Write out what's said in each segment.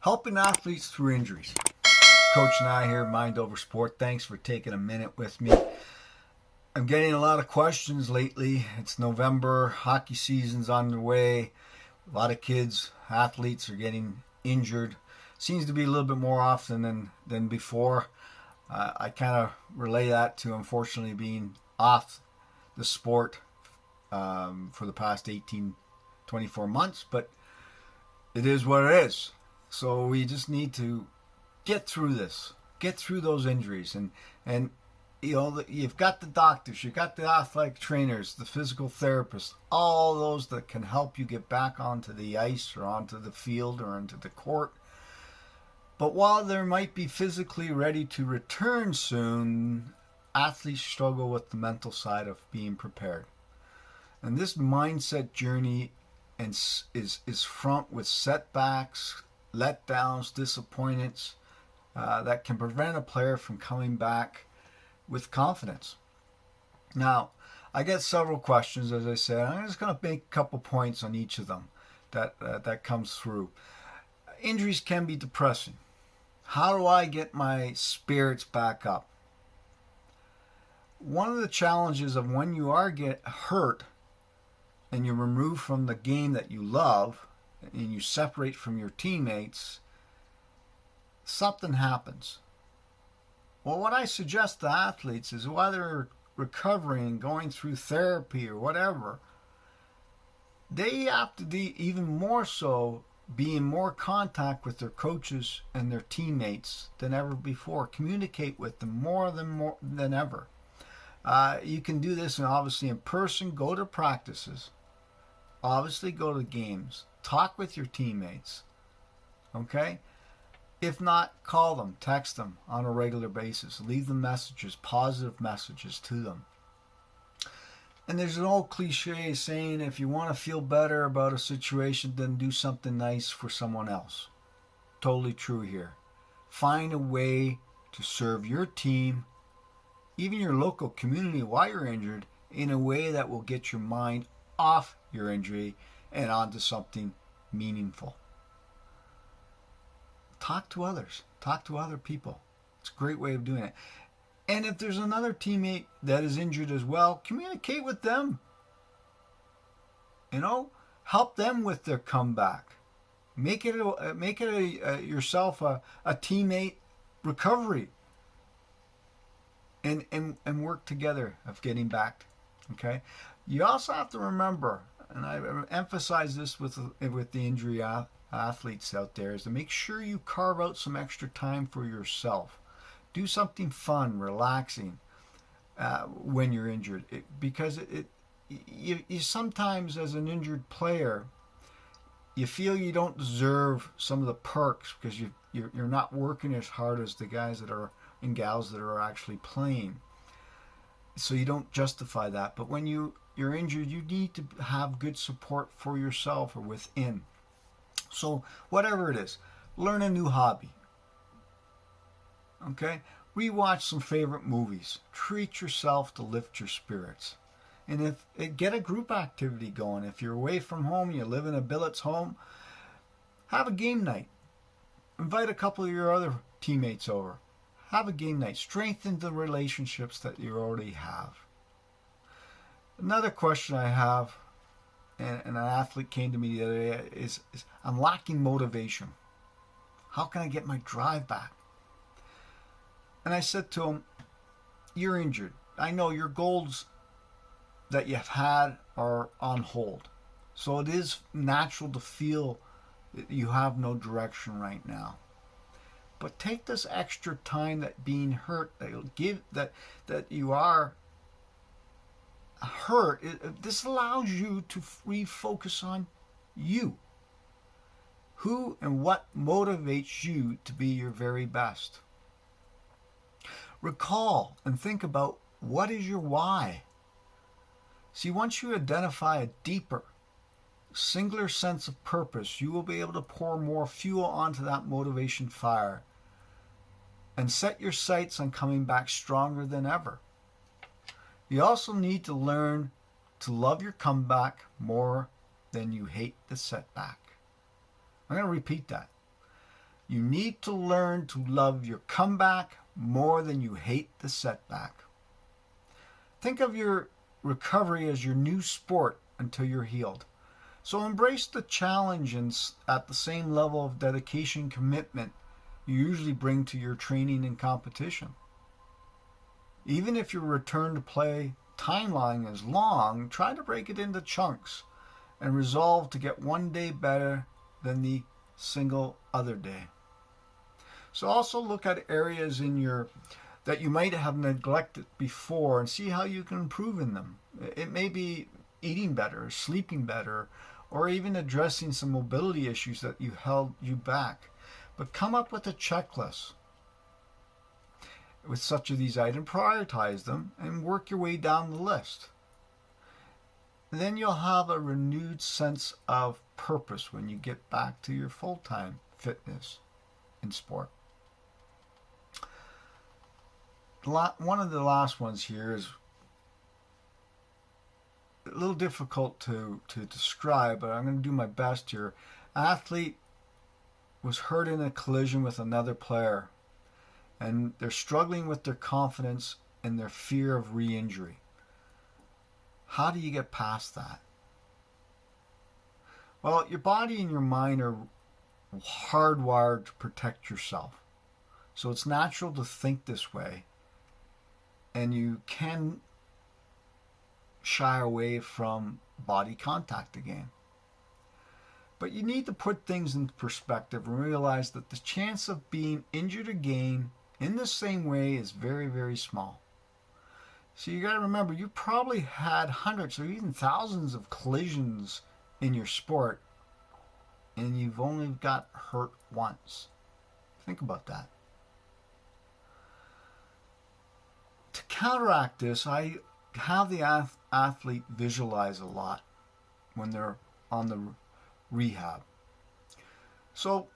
Helping athletes through injuries. Coach nye here, Mind Over Sport. Thanks for taking a minute with me. I'm getting a lot of questions lately. It's November, hockey season's on the way. A lot of kids, athletes are getting injured. Seems to be a little bit more often than before. I kind of relay that to unfortunately being off the sport for the past 18, 24 months, but it is what it is. So we just need to get through this, get through those injuries, and you've got the doctors, you've got the athletic trainers, the physical therapists, all those that can help you get back onto the ice or onto the field or into the court. But while they might be physically ready to return soon, athletes struggle with the mental side of being prepared. And this mindset journey is fraught with setbacks, letdowns, disappointments that can prevent a player from coming back with confidence. Now, I get several questions, as I said. I'm just going to make a couple points on each of them that comes through. Injuries can be depressing. How do I get my spirits back up? One of the challenges of when you are get hurt and you're removed from the game that you love and you separate from your teammates, something happens. Well, what I suggest to athletes is while they're recovering, going through therapy or whatever, they have to be even more so be in more contact with their coaches and their teammates than ever before. Communicate with them more than ever. You can do this, and obviously in person. Go to practices. Obviously go to games. Talk with your teammates. Okay? If not, call them, text them on a regular basis. Leave them messages, positive messages to them. And there's an old cliche saying, if you want to feel better about a situation, then do something nice for someone else. Totally true here. Find a way to serve your team, even your local community while you're injured, in a way that will get your mind off your injury and onto something meaningful. Talk to others. Talk to other people. It's a great way of doing it. And if there's another teammate that is injured as well, communicate with them. Help them with their comeback. Make it yourself a teammate recovery, and work together of getting back. Okay. You also have to remember, and I emphasize this with the injury athletes out there, is to make sure you carve out some extra time for yourself. Do something fun, relaxing when you're injured, because you sometimes, as an injured player, you feel you don't deserve some of the perks because you're not working as hard as the guys that are and gals that are actually playing. So you don't justify that. But when you're injured, you need to have good support for yourself or within. So whatever it is, learn a new hobby. Okay? Rewatch some favorite movies. Treat yourself to lift your spirits. And get a group activity going. If you're away from home, you live in a billet's home, have a game night. Invite a couple of your other teammates over. Have a game night. Strengthen the relationships that you already have. Another question I have, and an athlete came to me the other day, is I'm lacking motivation. How can I get my drive back? And I said to him, you're injured. I know your goals that you've had are on hold. So it is natural to feel that you have no direction right now. But take this extra time that being hurt, that you are hurt. This allows you to refocus on you. Who and what motivates you to be your very best? Recall and think about, what is your why? See, once you identify a deeper, singular sense of purpose, you will be able to pour more fuel onto that motivation fire and set your sights on coming back stronger than ever. You also need to learn to love your comeback more than you hate the setback. I'm going to repeat that. You need to learn to love your comeback more than you hate the setback. Think of your recovery as your new sport until you're healed. So embrace the challenge and at the same level of dedication commitment you usually bring to your training and competition. Even if your return to play timeline is long, try to break it into chunks and resolve to get one day better than the single other day. So also look at areas in your that you might have neglected before and see how you can improve in them. It may be eating better, sleeping better, or even addressing some mobility issues that you held you back. But come up with a checklist with such of these items, prioritize them, and work your way down the list. Then you'll have a renewed sense of purpose when you get back to your full-time fitness in sport. One of the last ones here is a little difficult to describe, but I'm going to do my best here. An athlete was hurt in a collision with another player, and they're struggling with their confidence and their fear of re-injury. How do you get past that? Well, your body and your mind are hardwired to protect yourself. So it's natural to think this way, and you can shy away from body contact again. But you need to put things in perspective and realize that the chance of being injured again in the same way is very, very small. So you got to remember, you probably had hundreds or even thousands of collisions in your sport, and you've only got hurt once. Think about that. To counteract this, I have the athlete visualize a lot when they're on the rehab. So,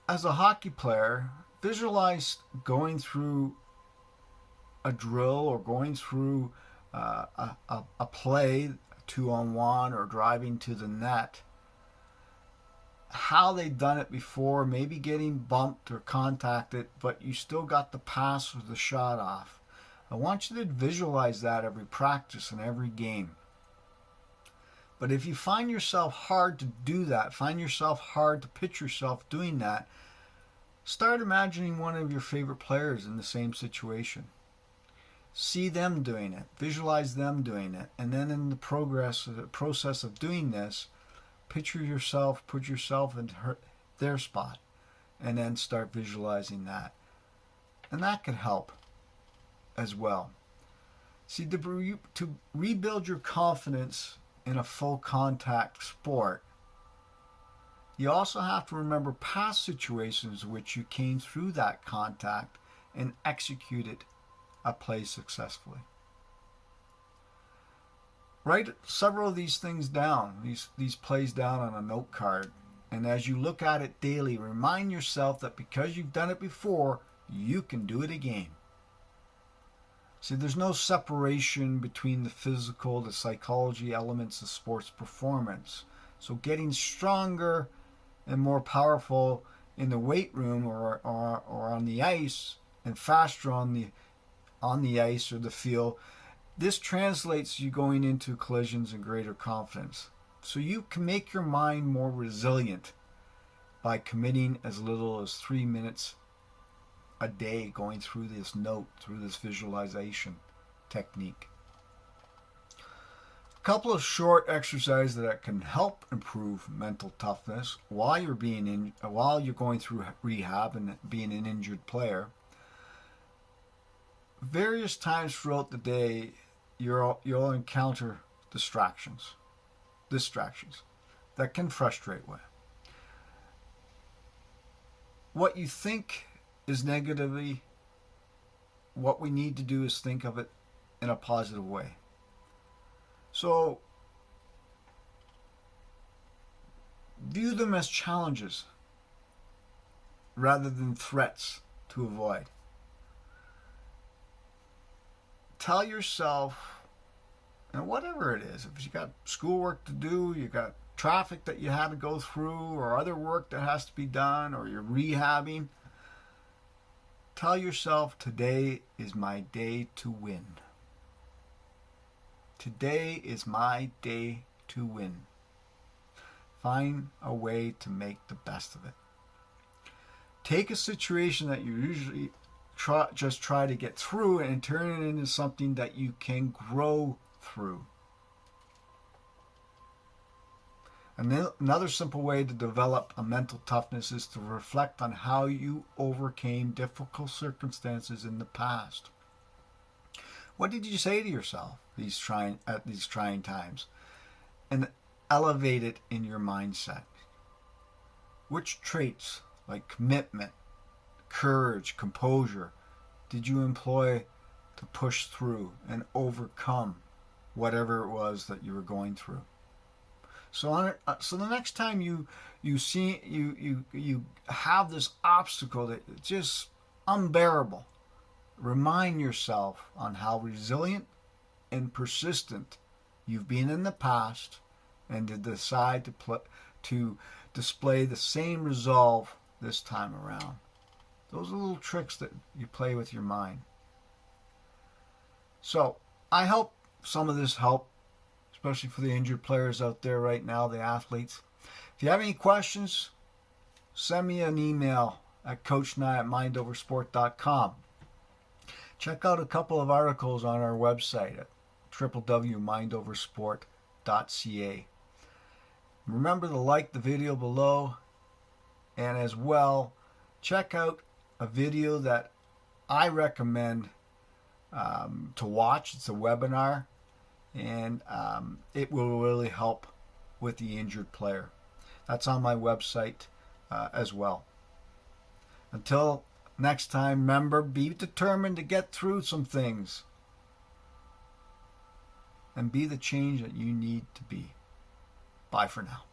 as a hockey player, visualize going through a drill or going through a play 2-on-1 or driving to the net, how they've done it before, maybe getting bumped or contacted, but you still got the pass or the shot off. I want you to visualize that every practice and every game. But if you find yourself hard to do that, find yourself hard to picture yourself doing that, start imagining one of your favorite players in the same situation. See them doing it, visualize them doing it, and then in the process of doing this, picture yourself, put yourself in their spot, and then start visualizing that. And that could help as well. See, to rebuild your confidence in a full contact sport, you also have to remember past situations in which you came through that contact and executed a play successfully. Write several of these things down, these plays down on a note card, and as you look at it daily, remind yourself that because you've done it before, you can do it again. See, there's no separation between the physical, the psychology elements of sports performance. So getting stronger and more powerful in the weight room or on the ice, and faster on the ice or the field, this translates you going into collisions and greater confidence. So you can make your mind more resilient by committing as little as 3 minutes a day going through this note, through this visualization technique. A couple of short exercises that can help improve mental toughness while you're going through rehab and being an injured player. Various times throughout the day, you'll encounter distractions that can frustrate you. What you think is negatively, what we need to do is think of it in a positive way. So view them as challenges rather than threats to avoid. Tell yourself, and whatever it is, if you got schoolwork to do, you got traffic that you had to go through, or other work that has to be done, or you're rehabbing, tell yourself, today is my day to win. Today is my day to win. Find a way to make the best of it. Take a situation that you usually just try to get through and turn it into something that you can grow through. And then another simple way to develop a mental toughness is to reflect on how you overcame difficult circumstances in the past. What did you say to yourself at these trying times? And elevate it in your mindset. Which traits, like commitment, courage, composure, did you employ to push through and overcome whatever it was that you were going through? So the next time you have this obstacle that's just unbearable, remind yourself on how resilient and persistent you've been in the past, and to decide to display the same resolve this time around. Those are little tricks that you play with your mind. So I hope some of this helped, especially for the injured players out there right now, the athletes. If you have any questions, send me an email at coachnye@mindoversport.com. Check out a couple of articles on our website at www.mindoversport.ca. Remember to like the video below, and as well, check out a video that I recommend to watch. It's a webinar, and it will really help with the injured player. That's on my website as well. Until next time, remember, be determined to get through some things and be the change that you need to be. Bye for now.